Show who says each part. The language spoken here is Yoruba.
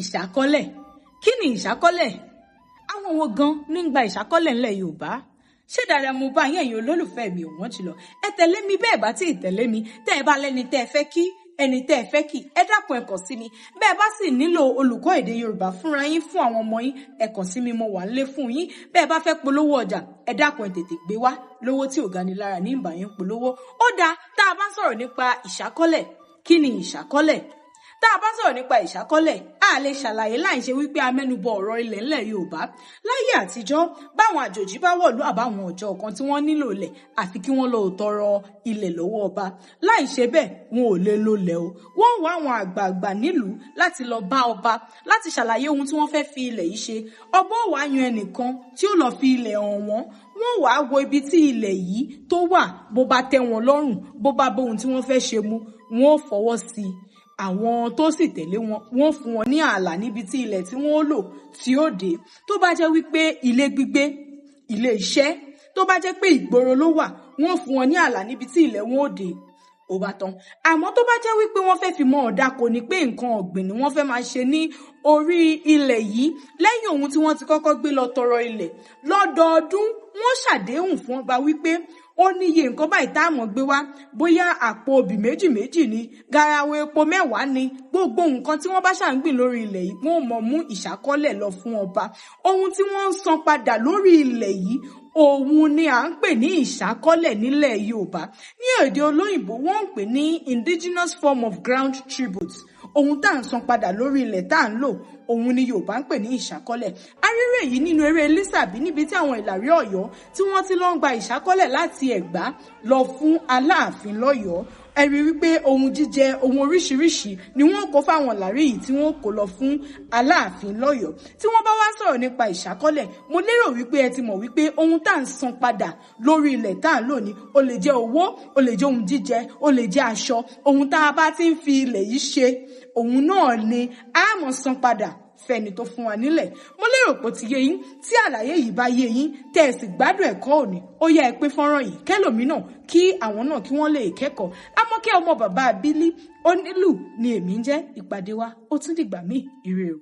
Speaker 1: Ìṣákọ́lẹ̀. Kí ni ìṣákọ́lẹ̀? Àwọn wo gan ní ń gba ìṣákọ́lẹ̀ ńlẹ̀ Yorùbá? Ṣé dáadáa mo bá yín ẹ̀yin olólùfẹ́ mi ò wọ́n jùlọ? Ẹ tẹ̀lé mi bẹ́ẹ̀ bá tí ì tẹ̀lé mi. Tẹ́ ẹ bá lẹ́ni tẹ́ ẹ fẹ́ kí, ẹni tẹ́ ẹ fẹ́ kí, ẹ dákun ẹ kàn sí mi. Bẹ́ẹ̀ bá sì nílò olùkọ́ èdè Yorùbá fúnra yín fún àwọn ọmọ yín, ẹ kàn sí mi, mo wà nílé fún yín. Bẹ́ẹ̀ bá fẹ́ polówó ọjà, ẹ dákun ẹ tètè gbé wá lówó tí ò gani lára ní ìbà yín polówó. Ó dáa, tá a bá sọ̀rọ̀ nípa ìṣákọ́lẹ̀. Kí ni ìṣákọ́lẹ̀? Tá a bá sọ̀rọ̀ nípa ìṣákọ́lẹ̀, a lè ṣàlàyé láì ṣe wípé a mẹ́nubọ ọ̀rọ̀ ilẹ̀ ńlẹ̀ Yorùbá. Láyé àtijọ́, báwọn àjòjì bá wọ̀lú àbáwọn ọ̀jọ́ kan tí wọ́n nílò ilẹ̀, àfi kí wọ́n lọ tọrọ ilẹ̀ lọ́wọ́ ọba. Láì ṣe bẹ́ẹ̀, wọn ò lè lo ilẹ̀ o. Wọ́n wá àwọn àgbààgbà nílùú láti lọ bá ọba láti ṣàlàyé ohun tí wọ́n fẹ́ fi ilẹ̀ yìí ṣe. Ọba ó wá yan ẹnìkan tí ó lọ fi ilẹ̀ hàn wọ́n. Wọ́n wá wo ibi tí ilẹ̀ yìí tó wà, bó bá tẹ́ wọn lọ́rùn, bó bá bóhun tí wọ́n fẹ́ ṣe mu, wọn ó fọwọ́ sí i. Àwọn tó sì tẹ̀lé wọn, wọ́n fún wọn ní ààlà níbi tí ilẹ̀ tí wọ́n lò tí ó dé. Tó bá jẹ́ wípé ilé gbígbé, ilé iṣẹ́, tó bá jẹ́ pé ìgboro ló wà, wọ́n fún wọn ní ààlà níbi tí ilẹ̀ wọn ó dé. Ó bá tán. Àmọ́ tó bá jẹ́ wípé wọ́n fẹ́ fi mọ ọ̀dàkọ ni pé nǹkan ọ̀gbìn ni wọ́n fẹ́ máa ṣe ní orí ilẹ̀ yìí lẹ́yìn ohun tí wọ́n ti kọ́kọ́ gbé lọ tọrọ ilẹ̀. Lọ́dọọdún wọ́n ṣàdéhùn fún ọba wípé ó níye nǹkan báyìí tá a mọ̀ gbé wá, bóyá àpò obì méjì ni, garawa epo 10 ni, gbogbo nǹkan tí wọ́n bá ṣàǹgbìn lórí ilẹ̀ yìí wọ́n mọ̀ mú ìṣákọ́lẹ̀ lọ fún ọba. Ohun tí wọ́n ń san padà lórí ilẹ̀ yìí, òun ni à ń pè ní ìṣákọ́lẹ̀ nílẹ̀ Yorùbá. Ní èdè olóyìnbó wọ́n ń pè ní indigenous form of ground tribute. Ohun tá à ń san padà lórí ilẹ̀ tá à ń lò, òun ni Yorùbá ń pè ní ìṣákọ́lẹ̀. Arírè yìí nínú eré Lísàbí níbi tí àwọn Ìlàrí Ọ̀yọ́ tí wọ́n ti lọ ń gba ìṣákọ́lẹ̀ láti Ẹ̀gbá lọ fún Aláàfin lọ́yọ̀ọ́. Ẹ rí wípé ohun jíjẹ, ohun oríṣiríṣi ni wọ́n kó fáwọn Ìlàrí yìí tí wọ́n kó lọ fún Aláàfin lọ́yọ̀ọ́. Tí wọ́n bá wá sọ̀rọ̀ nípa ìṣákọ́lẹ̀, mo lérò wípé ẹ ti mọ̀ wípé ohun tá à ń san padà lórí ilẹ̀ tá à ń lò ní, ó lè jẹ́ owó, ó lè jẹ́ ohun jíjẹ, ó lè jẹ́ aṣọ. Ohun tá a bá ti ń fi ilẹ̀ yìí ṣe, òun náà ni a máa san padà fẹ́ni tó fún wa nílẹ̀. Mo lérò pé ó ti yé yín. Tí àlàyé yìí bá yé yín, tẹ́ ẹ sì gbádùn ẹ̀kọ́ òní, ó yá ẹ pín fọ́nrán yìí kẹ́lòmíràn kí àwọn náà kí wọ́n lè kẹ́kọ̀ọ́. Àmọ́kẹ́ ọmọ bàbá Bílí Onílù ni èmi ń jẹ́. Ìpàdé wa ó tún dìgbà míì. Ire o.